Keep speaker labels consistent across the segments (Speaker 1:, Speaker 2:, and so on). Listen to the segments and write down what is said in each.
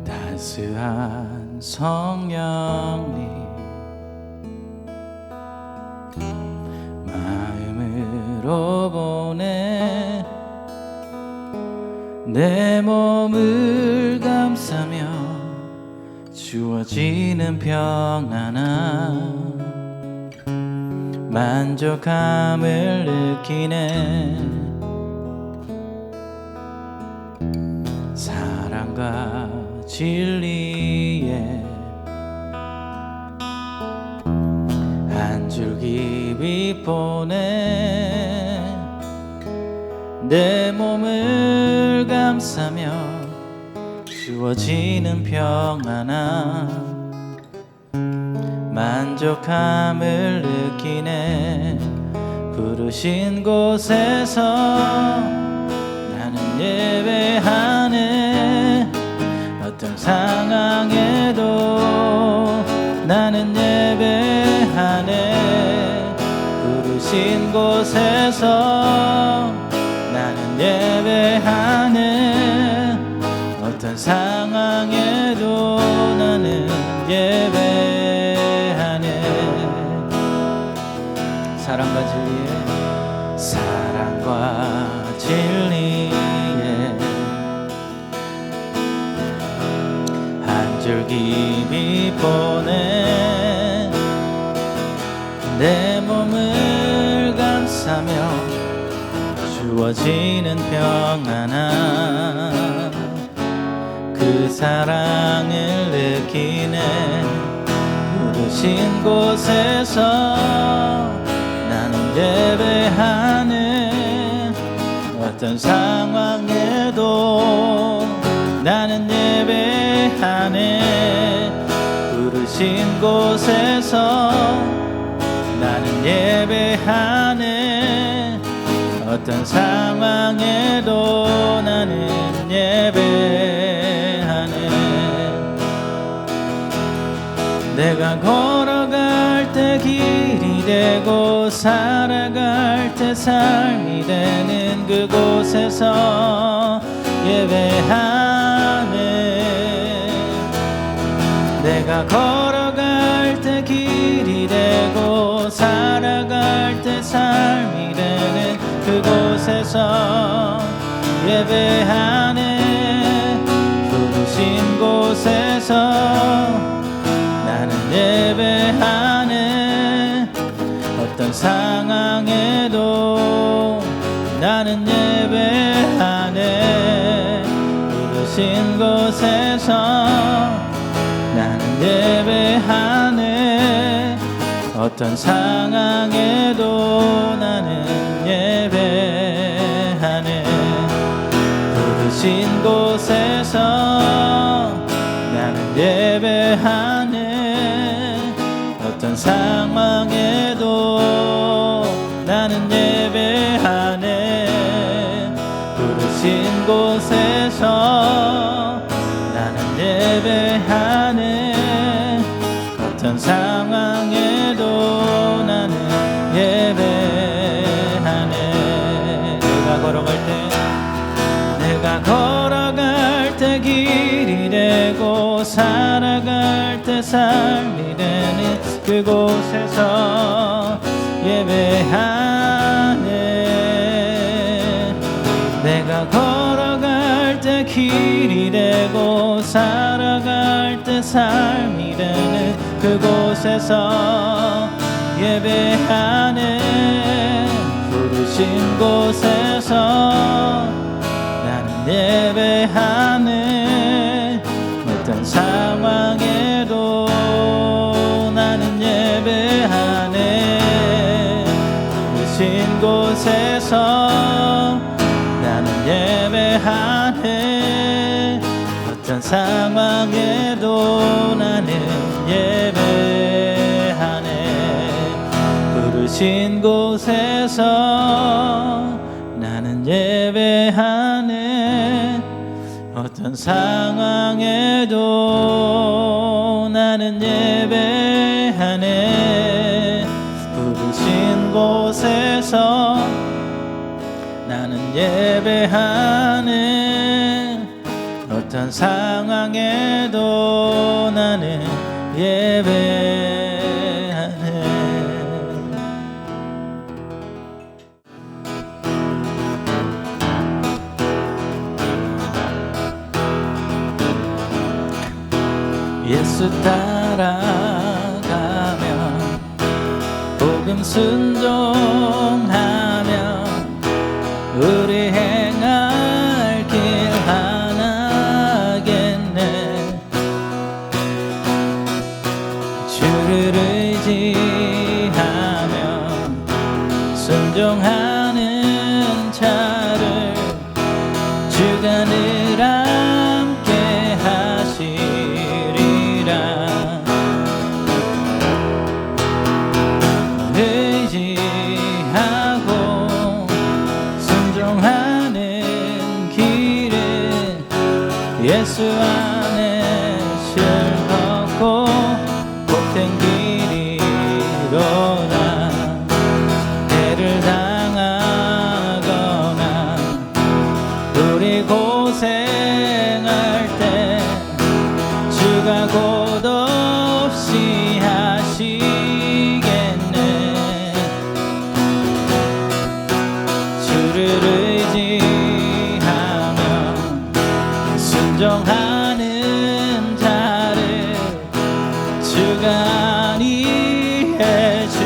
Speaker 1: 따스한 성령님 마음으로 보내 내 몸을 감싸며 주어지는 평안함 만족함을 느끼네 사랑과 진리에 한 줄기 빛보내 내 몸을 감싸며 주어지는 평안함 만족함을 느끼네 부르신 곳에서 나는 예배하네 어떤 상황에도 나는 예배하네 부르신 곳에서 나는 예배하네 어떤 상황에도 나는 예배하네 사랑과 진리에 한 줄기 빛보내 내 몸을 감싸며 주어지는 평안함 그 사랑을 느끼네 부르신 곳에서 나는 예배하네 어떤 상황에도 나는 예배하네 부르신 곳에서 나는 예배하네 어떤 상황에도 나는 예배하네 내가 걸어갈 때 길이 되고 살아갈 때 삶이 되는 그곳에서 예배하네 내가 걸어갈 때 길이 되고 살아갈 때 삶이 되는 그곳에서 예배하네 부르신 곳에서 나는 예배하네 어떤 상황에도 나는 예배하네 부르신 곳에서 나는 예배하네 어떤 상황에도 나는 예배하네 부르신 곳에서 나는 예배하네 어떤 상황에도 나는 예배하네 부르신 곳에서 나는 예배하네 어떤 상황에도 나는 예배하네 내가 걸어갈 때 길이 되고 살아갈 때 삶이 되는 그곳에서 예배하네 내가 걸어갈 때 길이 되고 살아갈 때 삶이 되는 그곳에서 예배하네 부르신 곳에서 나는 예배하네 어떤 상황에도 나는 예배하네 부르신 곳에서 나는 예배하네 어떤 상황에도 나는 예배하네 부르신 곳에서 나는 예배하네 어떤 상황에도 나는 예배하네 부르신 있는 곳에서 나는 예배하는 어떤 상황에도 나는 예배하는 예수 따라가면 복음 순종하며 우리 행할 길 하나겠네. 주를 의지하며 순종하는 자를 주가 늘 함께 하시리라. 의지하고 순종하는 길은 예수 안에 즐겁고 복된 길이로다. 해를 당하거나 우리 고생할 때 주가 곧 없이 하시겠네. 주를 의지하며 순종하는 자를 주가 안위해 주시니.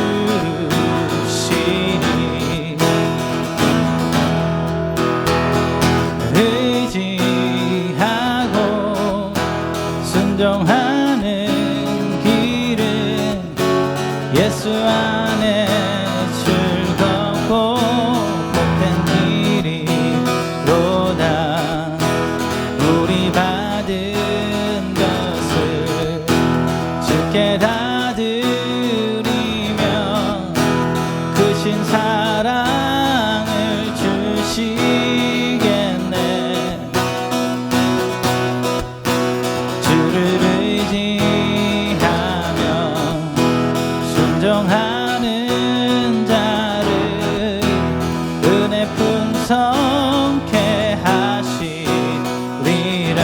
Speaker 1: 의지하고 순종하는 길은 예수 안에 즐겁고 복된 길이로다. 우리 받은 것을 주께 다 드리며 크신 사랑을 주시겠네. 주를 의지하며 순종하는 자를 은혜 풍성케 하시리라.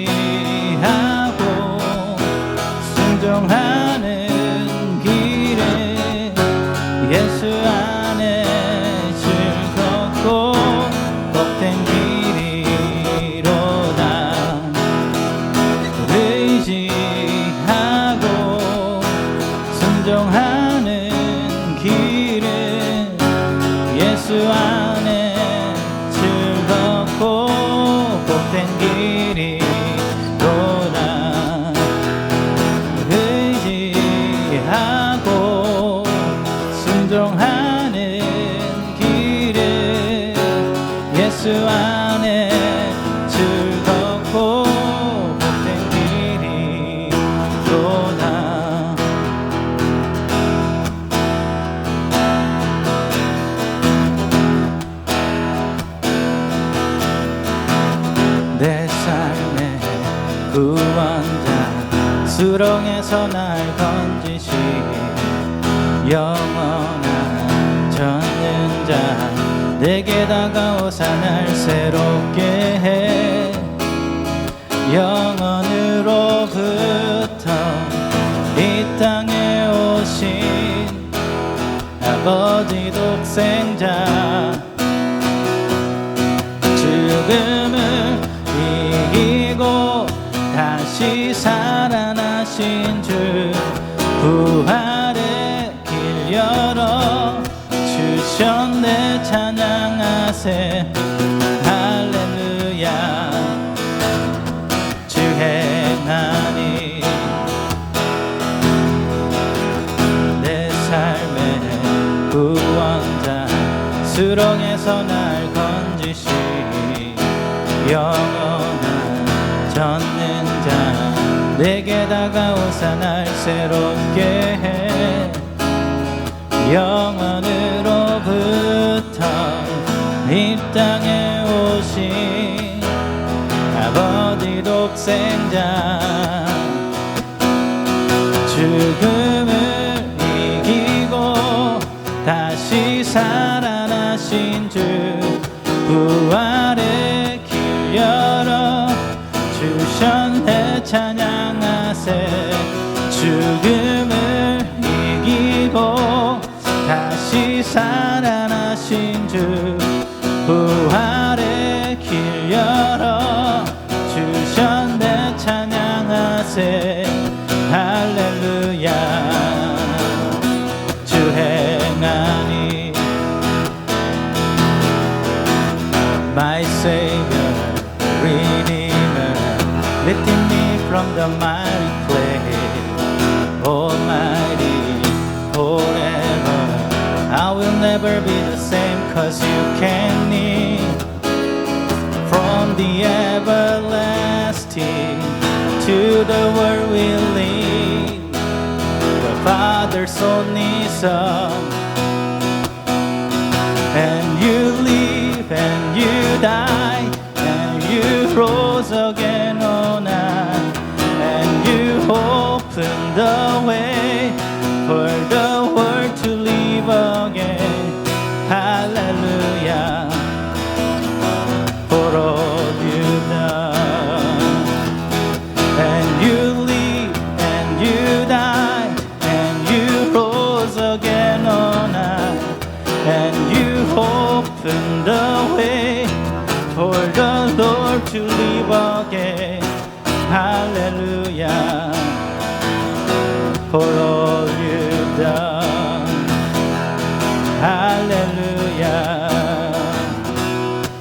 Speaker 1: 의지하고 순종하는 길에 예수 안에 즐겁고 복된 길이로다. 의지하고 순종하는 길은 예수 안에 즐겁고 복된 길이로다. 의지하고 순종하는 길은 예수 안에 즐겁고 복된 길이로다. 내 삶의 구원자 수렁에서 날 건지시 영원한 전능자 내게 다가오사 날 새롭게 해. 영원으로부터 이 땅에 오신 아버지 독생자 죽음을 이기고 다시 살아나신 주 부활의 길 열어 주셨네. 찬양하세 할렐루야. 주 행하니 내 삶의 구원자 수렁에서 날 건지시 영원한 전능자 내게 다가오사 날 새롭게 해. 영원으로부터 이 땅에 오신 아버지 독생자 죽음을 이기고 다시 살아나신 주 부활의 길 열어 주셨네 찬양하세 죽음을 이기고 다시 살아나신 주 부활의 길 열어 주셨네 찬양하세 할렐루야 주 행하니 My Savior Redeemer lifting me from the miry clay Almighty forever I will never be the same cause you can me from the everlasting to the world we live the Father's only Son and you live and you die and you rose again on high and you open the way for the world to live again hallelujah for all you've done and you live and you died and you rose again on high and you open the way for the Lord to live again hallelujah for all you've done hallelujah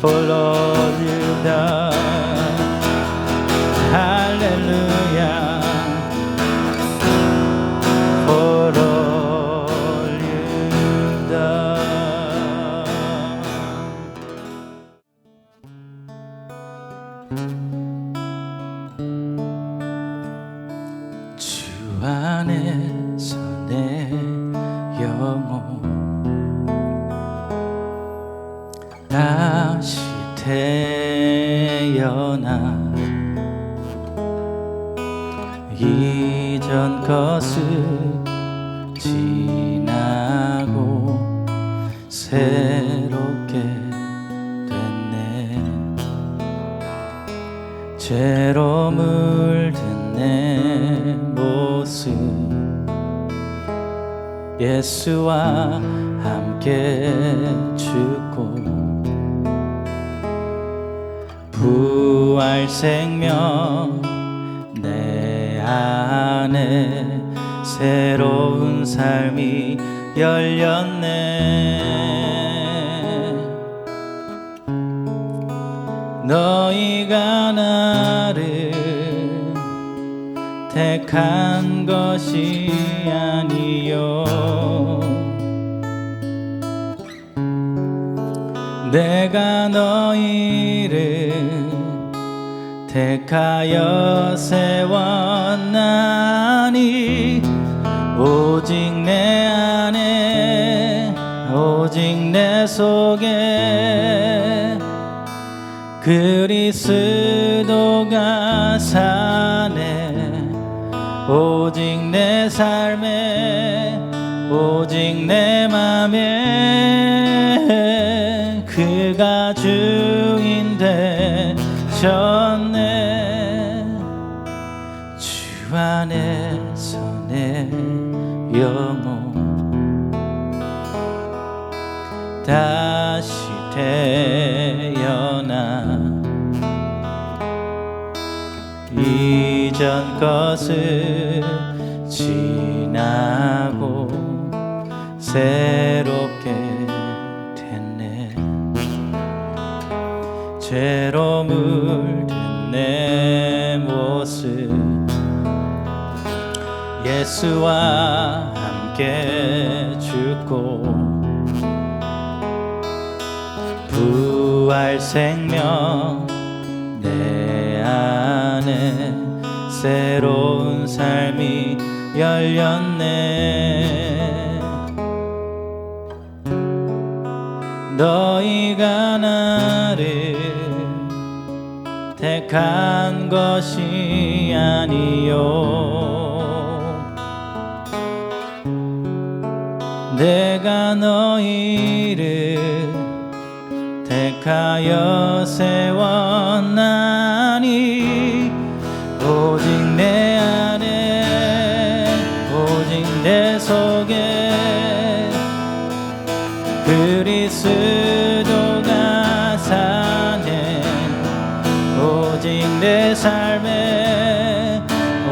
Speaker 1: for all you've done hallelujah for all you've done 주 안에서 내 영혼 다시 태어나 이전 것을 지나고 새롭게 됐네 죄로 물든 내 모습 예수와 함께 죽고 부활 생명 내 안에 새로운 삶이 열렸네 너희가 나를 택한 것이 아니요 내가 너희를 택하여 세웠나니 오직 내 안에 오직 내 속에 그리스도가 사네 오직 내 삶에 오직 내 맘에 그가 주인 되셨네 주 안에서 내 영혼 다시 태어나 이전 것을 지나고 새롭게 됐네 죄로 물든 내 모습 예수와 함께 죽고 부활 생명 내 안에 새로운 삶이 열렸네 너희가 나를 택한 것이 아니요 내가 너희를 택하여 세웠나니 오직 내 안에 오직 내 속에 그리스도가 사네 오직 내 삶에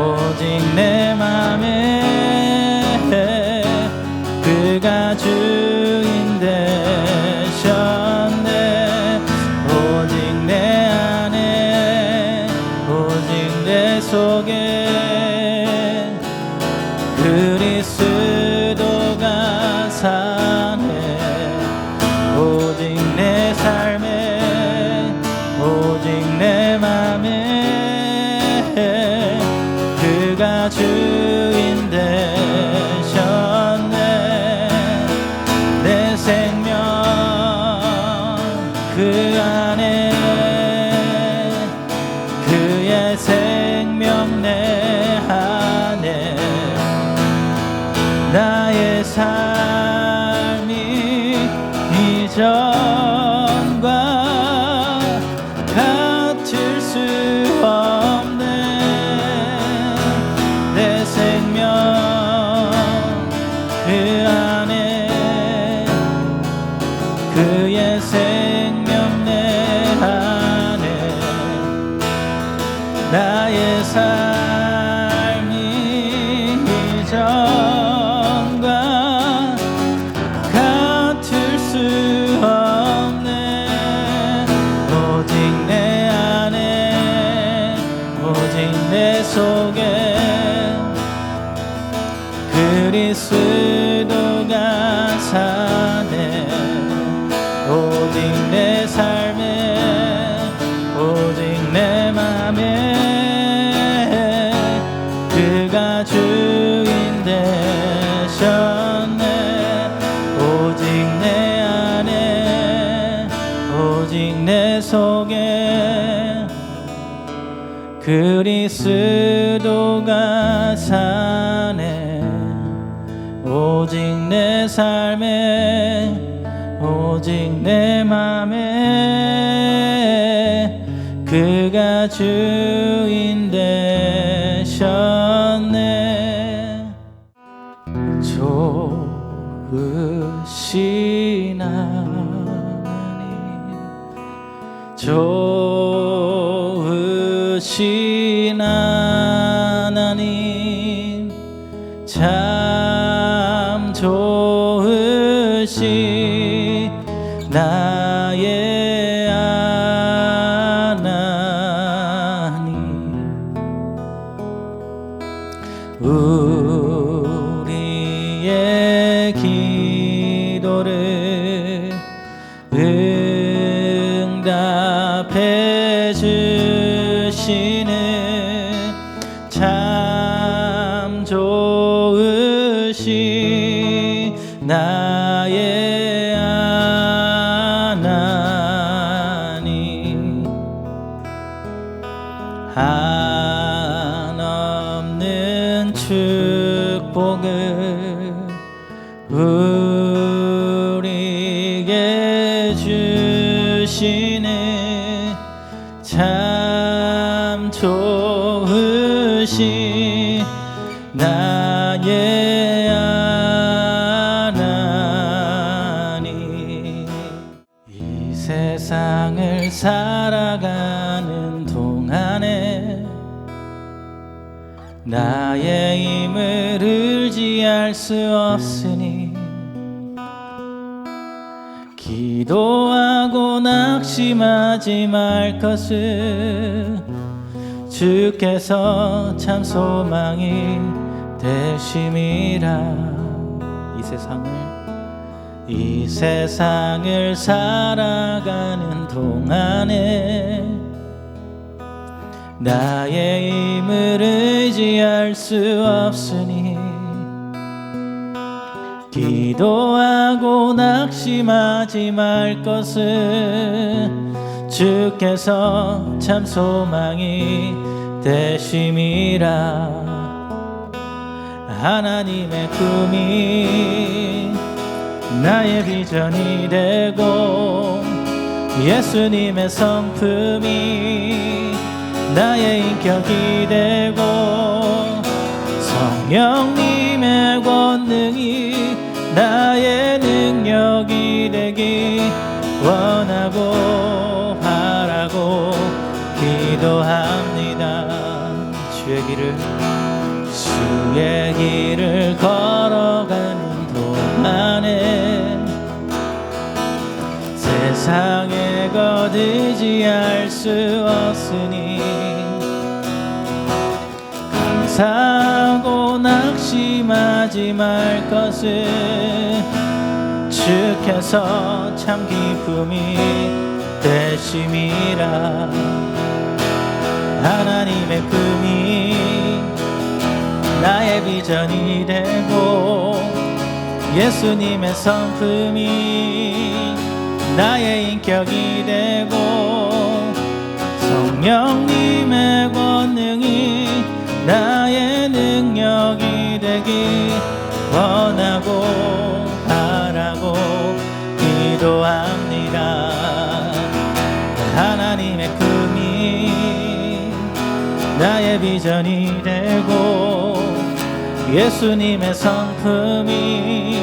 Speaker 1: 오직 내 맘에 그가 주인 되셨네 오직 내 안에 오직 내 속에 그리스도가 사네 오직 내 삶에 오직 내 맘에 그가 주인 되셨네 내 생명 그 안에 그의 생명 내 안에 나의 삶이 이전과 같을 수 없네 내 생명 그 안에 그의 생명 내 안에 나의 삶이 이전과 같을 수 없네 오직 내 안에 오직 내 속에 그리스도가 사네 오직 내 삶에 오직 내 맘에 그가 주인 되셨네 오직 내 안에 오직 내 속에 그리스도가 사네 오직 내 삶에 오직 내 맘에 그가 주인 되셨네 좋으신 하나님 좋으신 하나님 참 좋으신 나의 하나님 우리의 기도를 응답해 주시는 참 좋으신 나의 하나님 한없는 축복을 우리에게 주시는 참 좋으신 나의 하나님 이 세상을 살아가는 동안에 나의 힘을 의지할 수 없으니 기도하고 낙심하지 말 것을 주께서 참 소망이 되심이라 이 세상을 살아가는 동안에 나의 힘을 의지할 수 없으니 기도하고 낙심하지 말 것을 주께서 참 소망이 되심이라 하나님의 꿈이 나의 비전이 되고 예수님의 성품이 나의 인격이 되고 성령님의 권능이 나의 능력이 되기 원하고 바라고 기도합니다. 주의 길을 걸어가는 동안에 세상에 거두지할 수 없으니 감사하고 낙심하지 말 것을 주께서 참 기쁨이 되심이라. 하나님의 품이 나의 비전이 되고 예수님의 성품이 나의 인격이 되고 성령님의 권능이 나의 능력이 되기 원하고 바라고 기도합니다. 하나님의 품이 나의 비전이 되고 예수님의 성품이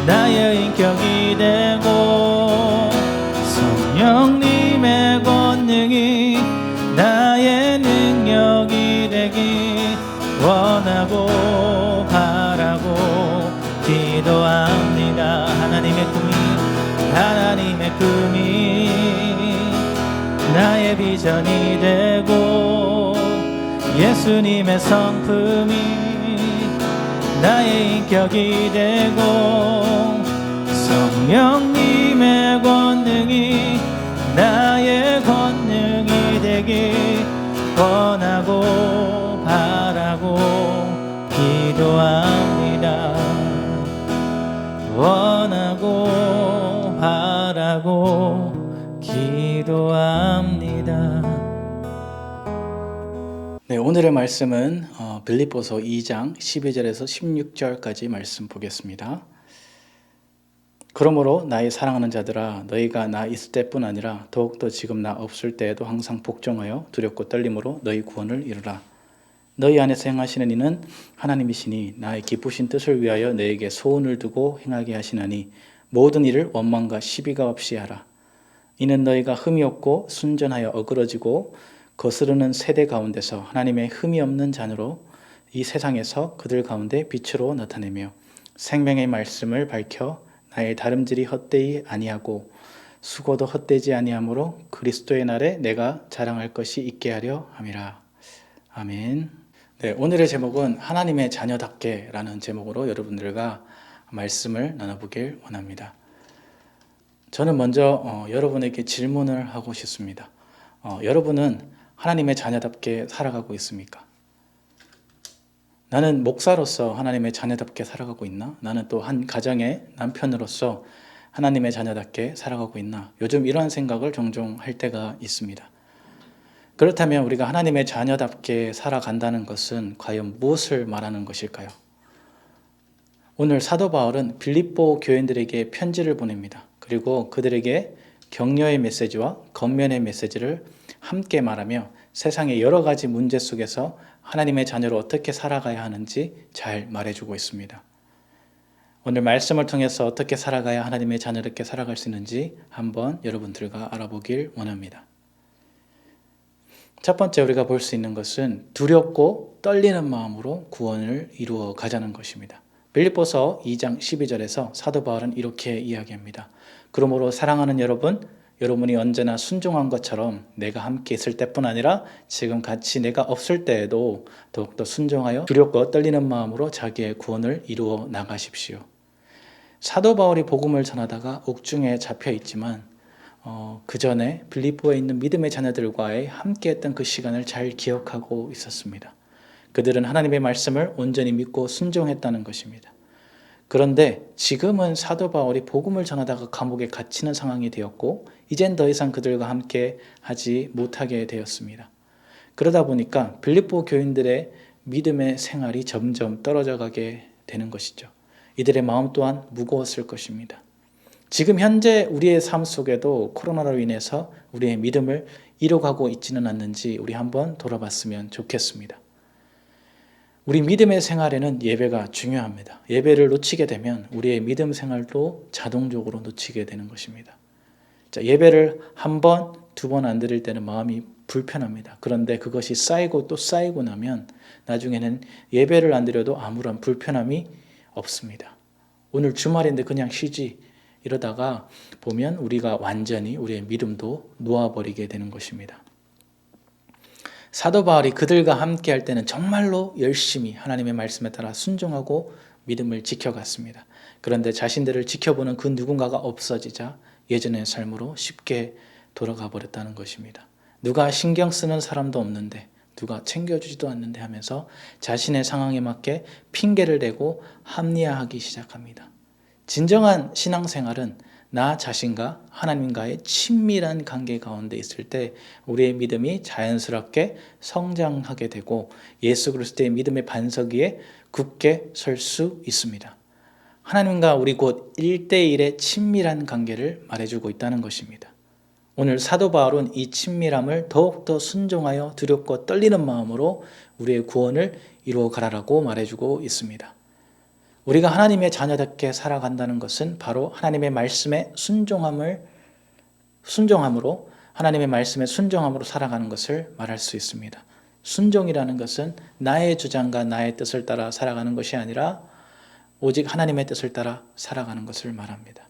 Speaker 1: 나의 인격이 되고 성령님의 권능이 나의 능력이 되기 원하고 바라고 기도합니다. 하나님의 꿈이 나의 비전이 되고 예수님의 성품이 나의 인격이 되고 성령님의 권능이 나의 권능이 되기 원하고 바라고 기도합니다. 원하고 바라고 기도합니다. 네, 오늘의 말씀은 빌립보서 2장 12절에서 16절까지 말씀 보겠습니다. 그러므로 나의 사랑하는 자들아, 너희가 나 있을 때뿐 아니라 더욱더 지금 나 없을 때에도 항상 복종하여 두렵고 떨림으로 너희 구원을 이루라. 너희 안에서 행하시는 이는 하나님이시니 나의 기쁘신 뜻을 위하여 너에게 소원을 두고 행하게 하시나니 모든 일을 원망과 시비가 없이 하라. 이는 너희가 흠이 없고 순전하여 어그러지고 거스르는 세대 가운데서 하나님의 흠이 없는 자녀로 이 세상에서 그들 가운데 빛으로 나타내며 생명의 말씀을 밝혀 나의 다름질이 헛되이 아니하고 수고도 헛되지 아니하므로 그리스도의 날에 내가 자랑할 것이 있게 하려 함이라. 아멘. 네, 오늘의 제목은 하나님의 자녀답게 라는 제목으로 여러분들과 말씀을 나눠보길 원합니다. 저는 먼저 여러분에게 질문을 하고 싶습니다. 여러분은 하나님의 자녀답게 살아가고 있습니까? 나는 목사로서 하나님의 자녀답게 살아가고 있나? 나는 또 한 가정의 남편으로서 하나님의 자녀답게 살아가고 있나? 요즘 이런 생각을 종종 할 때가 있습니다. 그렇다면 우리가 하나님의 자녀답게 살아간다는 것은 과연 무엇을 말하는 것일까요? 오늘 사도 바울은 빌립보 교인들에게 편지를 보냅니다. 그리고 그들에게 격려의 메시지와 권면의 메시지를 함께 말하며 세상의 여러 가지 문제 속에서 하나님의 자녀로 어떻게 살아가야 하는지 잘 말해주고 있습니다. 오늘 말씀을 통해서 어떻게 살아가야 하나님의 자녀답게 살아갈 수 있는지 한번 여러분들과 알아보길 원합니다. 첫 번째 우리가 볼 수 있는 것은 두렵고 떨리는 마음으로 구원을 이루어 가자는 것입니다. 빌립보서 2장 12절에서 사도 바울은 이렇게 이야기합니다. 그러므로 사랑하는 여러분이 언제나 순종한 것처럼 내가 함께 있을 때뿐 아니라 지금 같이 내가 없을 때에도 더욱더 순종하여 두렵고 떨리는 마음으로 자기의 구원을 이루어 나가십시오. 사도 바울이 복음을 전하다가 옥중에 잡혀 있지만 그 전에 빌립보에 있는 믿음의 자녀들과의 함께했던 그 시간을 잘 기억하고 있었습니다. 그들은 하나님의 말씀을 온전히 믿고 순종했다는 것입니다. 그런데 지금은 사도 바울이 복음을 전하다가 감옥에 갇히는 상황이 되었고 이젠 더 이상 그들과 함께 하지 못하게 되었습니다. 그러다 보니까 빌립보 교인들의 믿음의 생활이 점점 떨어져 가게 되는 것이죠. 이들의 마음 또한 무거웠을 것입니다. 지금 현재 우리의 삶 속에도 코로나로 인해서 우리의 믿음을 잃어가고 있지는 않는지 우리 한번 돌아봤으면 좋겠습니다. 우리 믿음의 생활에는 예배가 중요합니다. 예배를 놓치게 되면 우리의 믿음 생활도 자동적으로 놓치게 되는 것입니다. 자, 예배를 한 번, 두 번 안 드릴 때는 마음이 불편합니다. 그런데 그것이 쌓이고 또 쌓이고 나면 나중에는 예배를 안 드려도 아무런 불편함이 없습니다. 오늘 주말인데 그냥 쉬지 이러다가 보면 우리가 완전히 우리의 믿음도 놓아버리게 되는 것입니다. 사도 바울이 그들과 함께 할 때는 정말로 열심히 하나님의 말씀에 따라 순종하고 믿음을 지켜갔습니다. 그런데 자신들을 지켜보는 그 누군가가 없어지자 예전의 삶으로 쉽게 돌아가 버렸다는 것입니다. 누가 신경 쓰는 사람도 없는데, 누가 챙겨주지도 않는데 하면서 자신의 상황에 맞게 핑계를 대고 합리화하기 시작합니다. 진정한 신앙생활은 나 자신과 하나님과의 친밀한 관계 가운데 있을 때 우리의 믿음이 자연스럽게 성장하게 되고 예수 그리스도의 믿음의 반석 위에 굳게 설 수 있습니다. 하나님과 우리 곧 1대1의 친밀한 관계를 말해주고 있다는 것입니다. 오늘 사도 바울은 이 친밀함을 더욱더 순종하여 두렵고 떨리는 마음으로 우리의 구원을 이루어 가라라고 말해주고 있습니다. 우리가 하나님의 자녀답게 살아간다는 것은 바로 하나님의 말씀에 순종함으로 하나님의 말씀에 순종함으로 살아가는 것을 말할 수 있습니다. 순종이라는 것은 나의 주장과 나의 뜻을 따라 살아가는 것이 아니라 오직 하나님의 뜻을 따라 살아가는 것을 말합니다.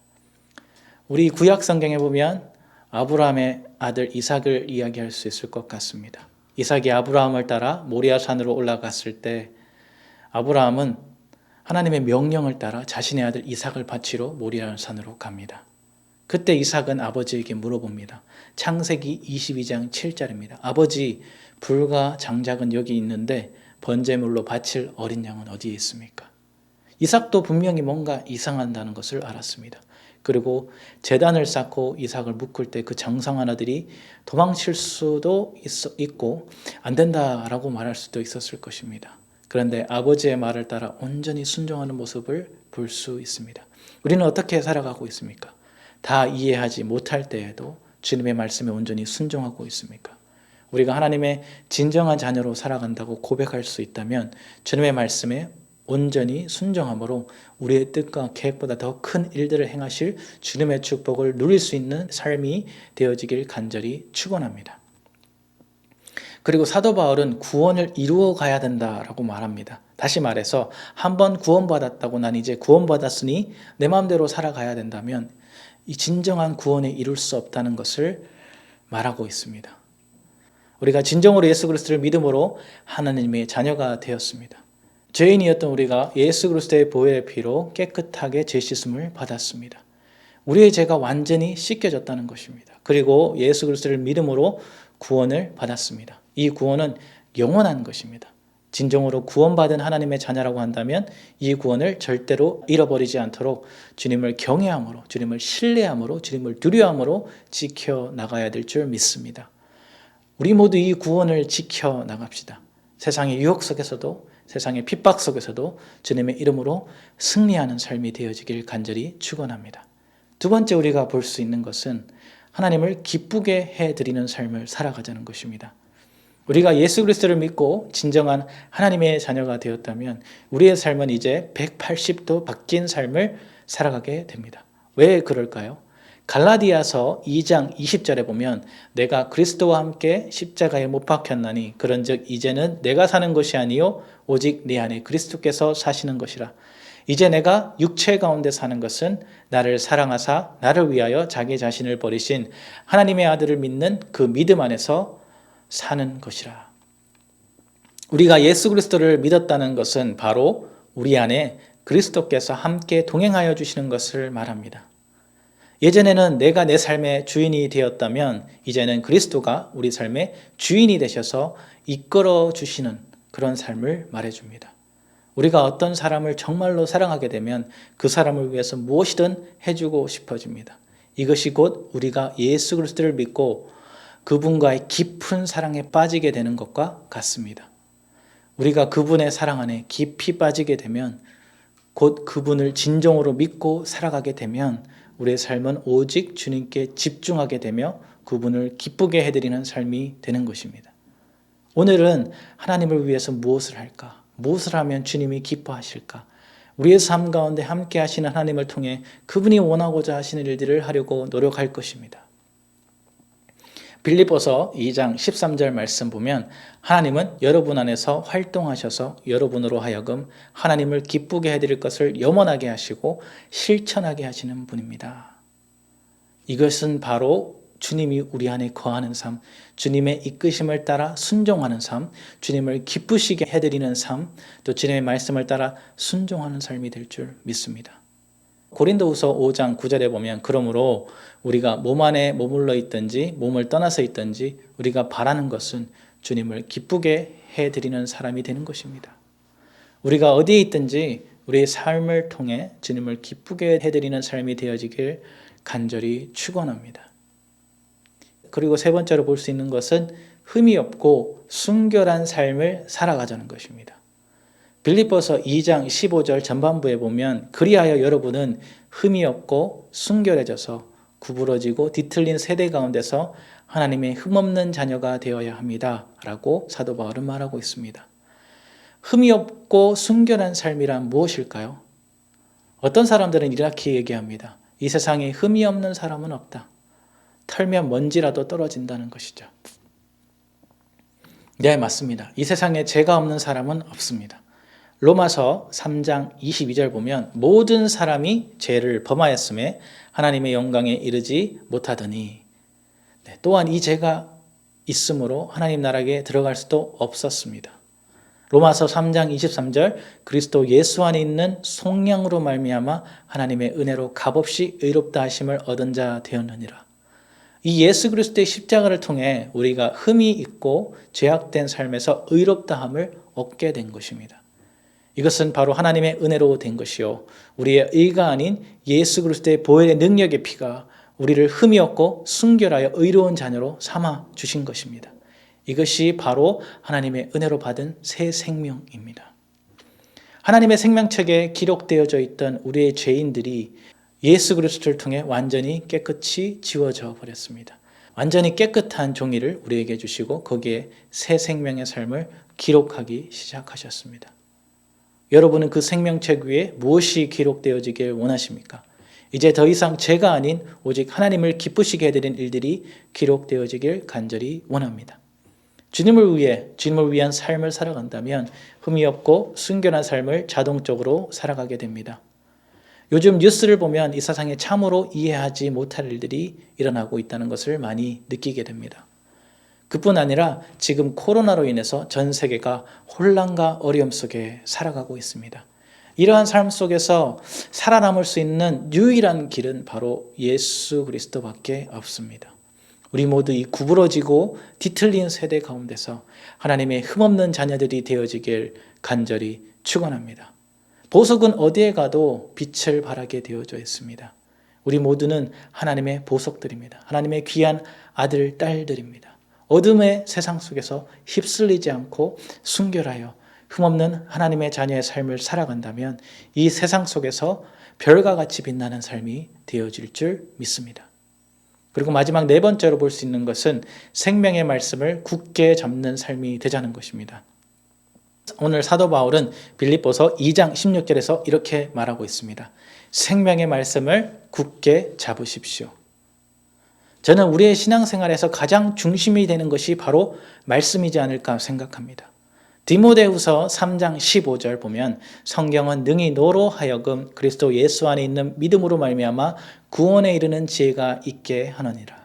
Speaker 1: 우리 구약 성경에 보면 아브라함의 아들 이삭을 이야기할 수 있을 것 같습니다. 이삭이 아브라함을 따라 모리아 산으로 올라갔을 때 아브라함은 하나님의 명령을 따라 자신의 아들 이삭을 바치러 모리아 산으로 갑니다. 그때 이삭은 아버지에게 물어봅니다. 창세기 22장 7절입니다. 아버지, 불과 장작은 여기 있는데 번제물로 바칠 어린 양은 어디에 있습니까? 이삭도 분명히 뭔가 이상한다는 것을 알았습니다. 그리고 제단을 쌓고 이삭을 묶을 때 그 장성한 아들이 도망칠 수도 있고 안 된다라고 말할 수도 있었을 것입니다. 그런데 아버지의 말을 따라 온전히 순종하는 모습을 볼 수 있습니다. 우리는 어떻게 살아가고 있습니까? 다 이해하지 못할 때에도 주님의 말씀에 온전히 순종하고 있습니까? 우리가 하나님의 진정한 자녀로 살아간다고 고백할 수 있다면 주님의 말씀에 온전히 순종함으로 우리의 뜻과 계획보다 더 큰 일들을 행하실 주님의 축복을 누릴 수 있는 삶이 되어지길 간절히 축원합니다. 그리고 사도 바울은 구원을 이루어 가야 된다라고 말합니다. 다시 말해서 한번 구원받았다고 난 이제 구원받았으니 내 마음대로 살아가야 된다면 이 진정한 구원에 이룰 수 없다는 것을 말하고 있습니다. 우리가 진정으로 예수 그리스도를 믿음으로 하나님의 자녀가 되었습니다. 죄인이었던 우리가 예수 그리스도의 보혈의 피로 깨끗하게 죄 씻음을 받았습니다. 우리의 죄가 완전히 씻겨졌다는 것입니다. 그리고 예수 그리스도를 믿음으로 구원을 받았습니다. 이 구원은 영원한 것입니다. 진정으로 구원받은 하나님의 자녀라고 한다면 이 구원을 절대로 잃어버리지 않도록 주님을 경외함으로, 주님을 신뢰함으로, 주님을 두려워함으로 지켜나가야 될 줄 믿습니다. 우리 모두 이 구원을 지켜나갑시다. 세상의 유혹 속에서도, 세상의 핍박 속에서도 주님의 이름으로 승리하는 삶이 되어지길 간절히 축원합니다. 두 번째 우리가 볼 수 있는 것은 하나님을 기쁘게 해드리는 삶을 살아가자는 것입니다. 우리가 예수 그리스도를 믿고 진정한 하나님의 자녀가 되었다면 우리의 삶은 이제 180도 바뀐 삶을 살아가게 됩니다. 왜 그럴까요? 갈라디아서 2장 20절에 보면 내가 그리스도와 함께 십자가에 못 박혔나니 그런즉 이제는 내가 사는 것이 아니요 오직 내 안에 그리스도께서 사시는 것이라. 이제 내가 육체 가운데 사는 것은 나를 사랑하사 나를 위하여 자기 자신을 버리신 하나님의 아들을 믿는 그 믿음 안에서 사는 것이라. 우리가 예수 그리스도를 믿었다는 것은 바로 우리 안에 그리스도께서 함께 동행하여 주시는 것을 말합니다. 예전에는 내가 내 삶의 주인이 되었다면 이제는 그리스도가 우리 삶의 주인이 되셔서 이끌어 주시는 그런 삶을 말해줍니다. 우리가 어떤 사람을 정말로 사랑하게 되면 그 사람을 위해서 무엇이든 해주고 싶어집니다. 이것이 곧 우리가 예수 그리스도를 믿고 그분과의 깊은 사랑에 빠지게 되는 것과 같습니다. 우리가 그분의 사랑 안에 깊이 빠지게 되면 곧 그분을 진정으로 믿고 살아가게 되면 우리의 삶은 오직 주님께 집중하게 되며 그분을 기쁘게 해드리는 삶이 되는 것입니다. 오늘은 하나님을 위해서 무엇을 할까? 무엇을 하면 주님이 기뻐하실까? 우리의 삶 가운데 함께 하시는 하나님을 통해 그분이 원하고자 하시는 일들을 하려고 노력할 것입니다. 빌립보서 2장 13절 말씀 보면 하나님은 여러분 안에서 활동하셔서 여러분으로 하여금 하나님을 기쁘게 해드릴 것을 염원하게 하시고 실천하게 하시는 분입니다. 이것은 바로 주님이 우리 안에 거하는 삶, 주님의 이끄심을 따라 순종하는 삶, 주님을 기쁘시게 해드리는 삶, 또 주님의 말씀을 따라 순종하는 삶이 될 줄 믿습니다. 고린도후서 5장 9절에 보면 그러므로 우리가 몸 안에 머물러 있든지 몸을 떠나서 있든지 우리가 바라는 것은 주님을 기쁘게 해드리는 사람이 되는 것입니다. 우리가 어디에 있든지 우리의 삶을 통해 주님을 기쁘게 해드리는 삶이 되어지길 간절히 축원합니다. 그리고 세 번째로 볼 수 있는 것은 흠이 없고 순결한 삶을 살아가자는 것입니다. 빌립보서 2장 15절 전반부에 보면 그리하여 여러분은 흠이 없고 순결해져서 구부러지고 뒤틀린 세대 가운데서 하나님의 흠없는 자녀가 되어야 합니다. 라고 사도 바울은 말하고 있습니다. 흠이 없고 순결한 삶이란 무엇일까요? 어떤 사람들은 이렇게 얘기합니다. 이 세상에 흠이 없는 사람은 없다. 털면 먼지라도 떨어진다는 것이죠. 네, 맞습니다. 이 세상에 죄가 없는 사람은 없습니다. 로마서 3장 22절 보면 모든 사람이 죄를 범하였음에 하나님의 영광에 이르지 못하더니 또한 이 죄가 있으므로 하나님 나라에 들어갈 수도 없었습니다. 로마서 3장 23절 그리스도 예수 안에 있는 속량으로 말미암아 하나님의 은혜로 값없이 의롭다 하심을 얻은 자 되었느니라. 이 예수 그리스도의 십자가를 통해 우리가 흠이 있고 죄악된 삶에서 의롭다함을 얻게 된 것입니다. 이것은 바로 하나님의 은혜로 된 것이요 우리의 의가 아닌 예수 그리스도의 보혈의 능력의 피가 우리를 흠이 없고 순결하여 의로운 자녀로 삼아 주신 것입니다. 이것이 바로 하나님의 은혜로 받은 새 생명입니다. 하나님의 생명책에 기록되어져 있던 우리의 죄인들이 예수 그리스도를 통해 완전히 깨끗이 지워져 버렸습니다. 완전히 깨끗한 종이를 우리에게 주시고 거기에 새 생명의 삶을 기록하기 시작하셨습니다. 여러분은 그 생명책 위에 무엇이 기록되어지길 원하십니까? 이제 더 이상 죄가 아닌 오직 하나님을 기쁘시게 해드린 일들이 기록되어지길 간절히 원합니다. 주님을 위한 삶을 살아간다면 흠이 없고 순결한 삶을 자동적으로 살아가게 됩니다. 요즘 뉴스를 보면 이 세상에 참으로 이해하지 못할 일들이 일어나고 있다는 것을 많이 느끼게 됩니다. 그뿐 아니라 지금 코로나로 인해서 전 세계가 혼란과 어려움 속에 살아가고 있습니다. 이러한 삶 속에서 살아남을 수 있는 유일한 길은 바로 예수 그리스도밖에 없습니다. 우리 모두 이 구부러지고 뒤틀린 세대 가운데서 하나님의 흠없는 자녀들이 되어지길 간절히 축원합니다. 보석은 어디에 가도 빛을 발하게 되어져 있습니다. 우리 모두는 하나님의 보석들입니다. 하나님의 귀한 아들, 딸들입니다. 어둠의 세상 속에서 휩쓸리지 않고 순결하여 흠없는 하나님의 자녀의 삶을 살아간다면 이 세상 속에서 별과 같이 빛나는 삶이 되어질 줄 믿습니다. 그리고 마지막 네 번째로 볼 수 있는 것은 생명의 말씀을 굳게 잡는 삶이 되자는 것입니다. 오늘 사도 바울은 빌립보서 2장 16절에서 이렇게 말하고 있습니다. 생명의 말씀을 굳게 잡으십시오. 저는 우리의 신앙생활에서 가장 중심이 되는 것이 바로 말씀이지 않을까 생각합니다. 디모데후서 3장 15절 보면 성경은 능히 너로 하여금 그리스도 예수 안에 있는 믿음으로 말미암아 구원에 이르는 지혜가 있게 하느니라.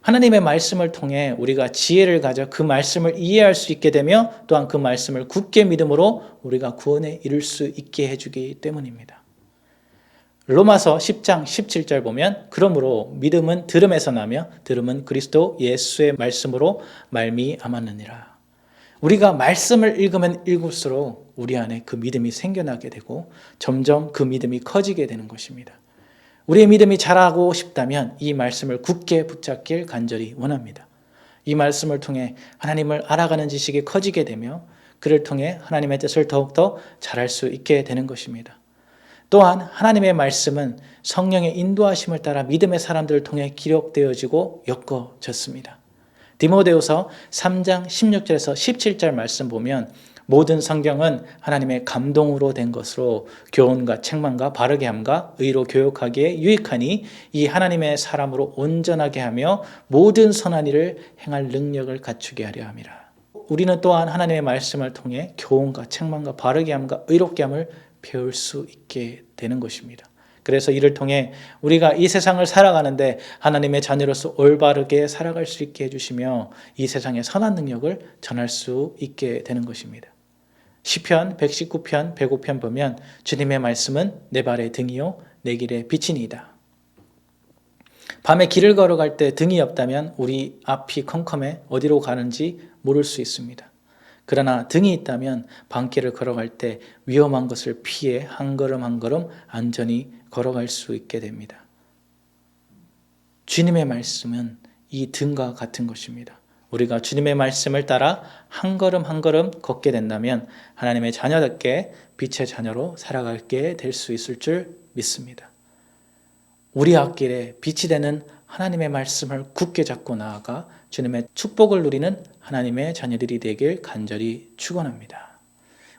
Speaker 1: 하나님의 말씀을 통해 우리가 지혜를 가져 그 말씀을 이해할 수 있게 되며 또한 그 말씀을 굳게 믿음으로 우리가 구원에 이를 수 있게 해주기 때문입니다. 로마서 10장 17절 보면 그러므로 믿음은 들음에서 나며 들음은 그리스도 예수의 말씀으로 말미암았느니라. 우리가 말씀을 읽으면 읽을수록 우리 안에 그 믿음이 생겨나게 되고 점점 그 믿음이 커지게 되는 것입니다. 우리의 믿음이 자라고 싶다면 이 말씀을 굳게 붙잡길 간절히 원합니다. 이 말씀을 통해 하나님을 알아가는 지식이 커지게 되며 그를 통해 하나님의 뜻을 더욱더 잘할 수 있게 되는 것입니다. 또한 하나님의 말씀은 성령의 인도하심을 따라 믿음의 사람들을 통해 기록되어지고 엮어졌습니다. 디모데후서 3장 16절에서 17절 말씀 보면 모든 성경은 하나님의 감동으로 된 것으로 교훈과 책망과 바르게 함과 의로 교육하기에 유익하니 이 하나님의 사람으로 온전하게 하며 모든 선한 일을 행할 능력을 갖추게 하려 함이라. 우리는 또한 하나님의 말씀을 통해 교훈과 책망과 바르게 함과 의롭게 함을 배울 수 있게 되는 것입니다. 그래서 이를 통해 우리가 이 세상을 살아가는데 하나님의 자녀로서 올바르게 살아갈 수 있게 해주시며 이 세상의 선한 능력을 전할 수 있게 되는 것입니다. 시편 119편 105편 보면 주님의 말씀은 내 발의 등이요 내 길의 빛이니이다. 밤에 길을 걸어갈 때 등이 없다면 우리 앞이 컴컴해 어디로 가는지 모를 수 있습니다. 그러나 등이 있다면 밤길을 걸어갈 때 위험한 것을 피해 한 걸음 한 걸음 안전히 걸어갈 수 있게 됩니다. 주님의 말씀은 이 등과 같은 것입니다. 우리가 주님의 말씀을 따라 한 걸음 한 걸음 걷게 된다면 하나님의 자녀답게 빛의 자녀로 살아가게 될 수 있을 줄 믿습니다. 우리 앞길에 빛이 되는 하나님의 말씀을 굳게 잡고 나아가 주님의 축복을 누리는 하나님의 자녀들이 되길 간절히 축원합니다.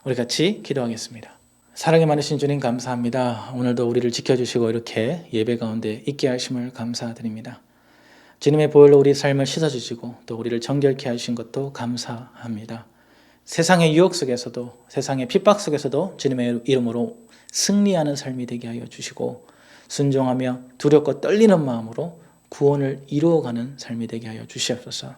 Speaker 1: 우리 같이 기도하겠습니다. 사랑이 많으신 주님 감사합니다. 오늘도 우리를 지켜주시고 이렇게 예배 가운데 있게 하심을 감사드립니다. 주님의 보혈로 우리 삶을 씻어주시고 또 우리를 정결케 하신 것도 감사합니다. 세상의 유혹 속에서도 세상의 핍박 속에서도 주님의 이름으로 승리하는 삶이 되게 하여 주시고 순종하며 두렵고 떨리는 마음으로 구원을 이루어가는 삶이 되게 하여 주시옵소서.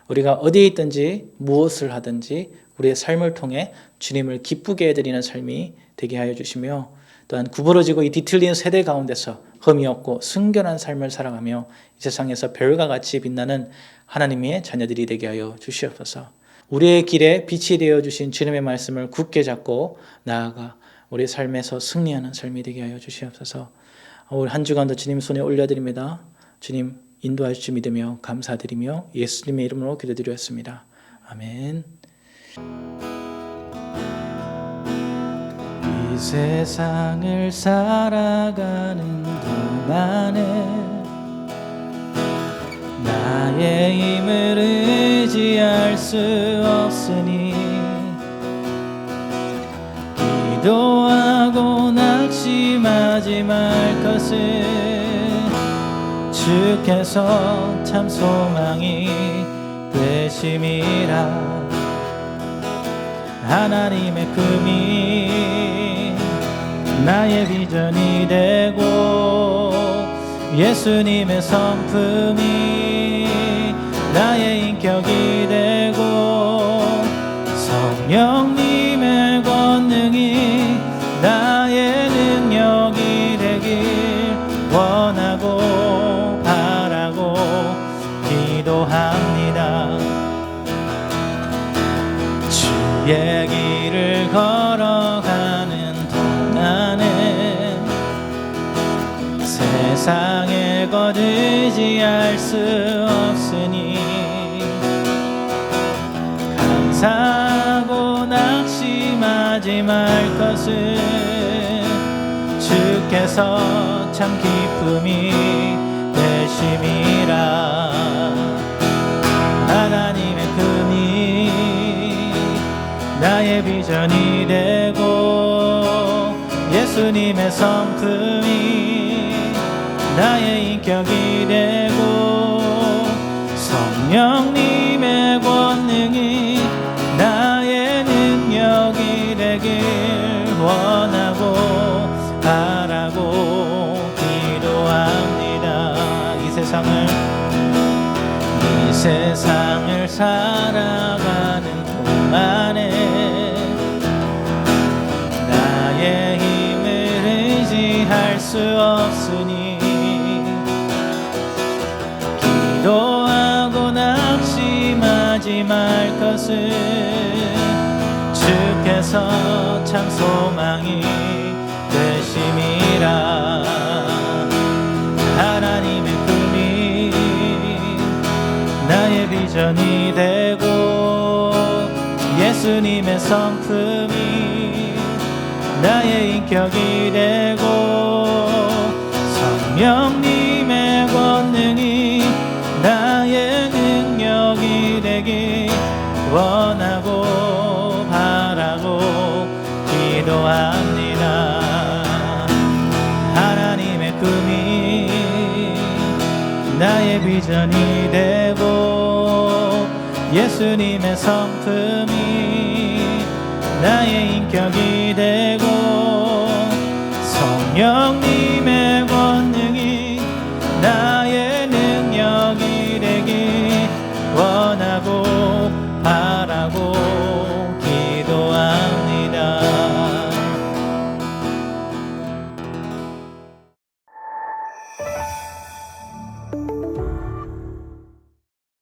Speaker 1: 우리가 어디에 있든지 무엇을 하든지 우리의 삶을 통해 주님을 기쁘게 해드리는 삶이 되게 하여 주시며 또한 구부러지고 이 뒤틀린 세대 가운데서 흠이 없고 순결한 삶을 살아가며 이 세상에서 별과 같이 빛나는 하나님의 자녀들이 되게 하여 주시옵소서. 우리의 길에 빛이 되어주신 주님의 말씀을 굳게 잡고 나아가 우리 삶에서 승리하는 삶이 되게 하여 주시옵소서. 올 한 주간도 주님 손에 올려드립니다. 주님 인도하실 줄 믿으며 감사드리며 예수님의 이름으로 기도드렸습니다. 아멘. 이 세상을 살아가는 동안에 나의 힘을 의지할 수 없으니 기도하고 낙심하지 말 것을 주께서 참 소망이 되심이라. 하나님의 품이 나의 비전이 되고 예수님의 성품이 나의 인격이 되고 성령님의 권능이 나의 능력이 되길 원하고 바라고 기도합니다. 주의 길을 걸어가는 동안에 세상에 것 의지할 수 없으니 감사하고 낙심하지 말 것을 주께서 참 기쁨이 되심이라. 하나님의 금이 나의 비전이 되고 예수님의 성품이 나의 인격이 되고 성령님의 권능이 나의 능력이 되길 원하고 바라고 기도합니다. 이 세상을 살아가는 동안에 나의 힘을 의지할 수 없으니 기도하고 낙심하지 말 것을 주께서 참 소망이 되심이라. 하나님의 꿈이 나의 비전이 되고 예수님의 성품이 나의 인격이 되고 성령님의 권능이 나의 능력이 되기 원하고 바라고 기도합니다. 하나님의 꿈이 나의 비전이 되고 예수님의 성품이 나의 인격이 되고 성령님